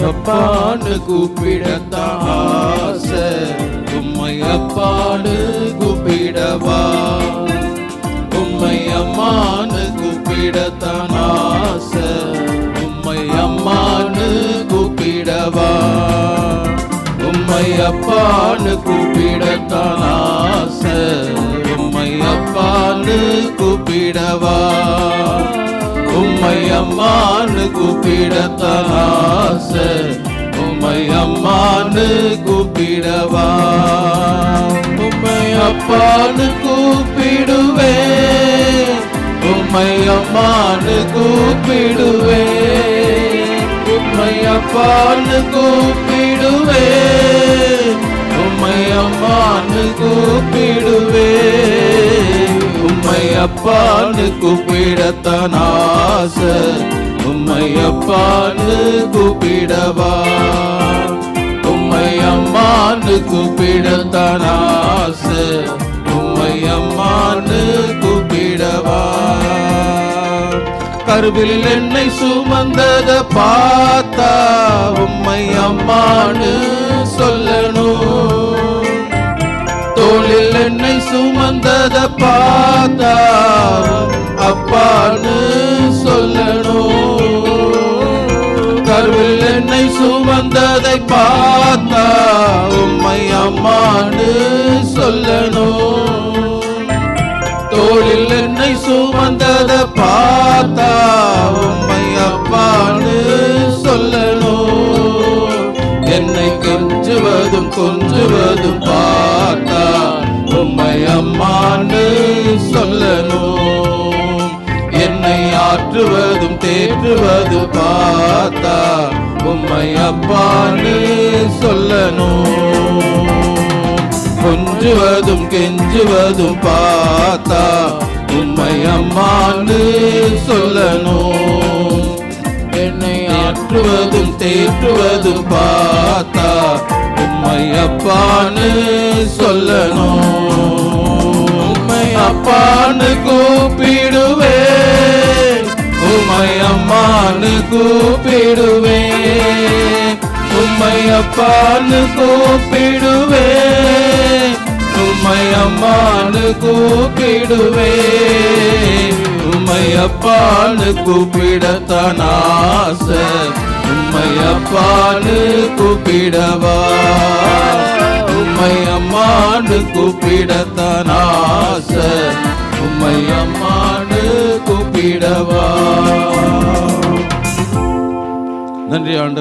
அப்பான்னு கூப்பிடத்தான் ஆசை, உம்மை அப்பான்னு கூப்பிடவா, உம்மை அம்மான்னு கூப்பிடத்தான் ஆசை, உம்மை அம்மான்னு கூப்பிடவா, உம்மை அப்பான்னு கூப்பிடத்தான் ஆசை, உம்மை அப்பான்னு கூப்பிடவா, உம்மை அம்மான்னு கூப்பிடத்தான் ஆசை, உம்மை அம்மான்னு கூப்பிடவா, உம்மை அப்பான்னு கூப்பிடுவேன், உம்மை அம்மான்னு கூப்பிடுவேன், உம்மை அப்பான்னு கூப்பிடுவேன், உம்மை அம்மான்னு கூப்பிடுவேன், உம்மை அப்பான்னு கூப்பிடத்தான் ஆசை, உம்மை அப்பான்னு கூப்பிடவா, உம்மை அம்மான்னு கூப்பிடத்தான் ஆசை, உம்மை அம்மான்னு கூப்பிடவா. கருவில் என்னை சுமந்தத பார்த்தா உம்மை அம்மான்னு சொல்லணும், தோளில் என்னை சுமந்தத பார்த்தா அப்பான்னு சொல்லணும், கருவில் என்னை சுமந்ததை பார்த்தா உம்மை அம்மான்னு சொல்லணும், தோளில் என்னை சுமந்தத பார்த்தா உம்மை அப்பான்னு சொல்லணும், என்னை கெஞ்சுவதும் கொஞ்சுவதும் பார்த்தா உம்மை அம்மான்னு சொல்லணும், என்னை ஆற்றுவதும் தேற்றுவதும் பார்த்தா உம்மை அப்பான்னு சொல்லணும், கொஞ்சுவதும் கெஞ்சுவதும் பார்த்தா உம்மை அம்மான்னு சொல்லணும், என்னை ஆற்றுவதும் தேற்றுவதும் பார்த்தா உம்மை அப்பான்னு சொல்லணும், உம்மை அப்பான்னு கூப்பிடுவேன், உம்மை அம்மான்னு கூப்பிடுவேன், உம்மை அப்பான்னு கூப்பிடுவேன், உம்மை அம்மான்னு கூப்பிடுவேன், உம்மை அப்பான்னு கூப்பிடத்தான் ஆசை, உம்மை அப்பான்னு கூப்பிடவா, உம்மை அம்மான்னு கூப்பிடத்தான் ஆசை, உம்மை அம்மான்னு கூப்பிடவா. நன்றி ஆண்டவரே.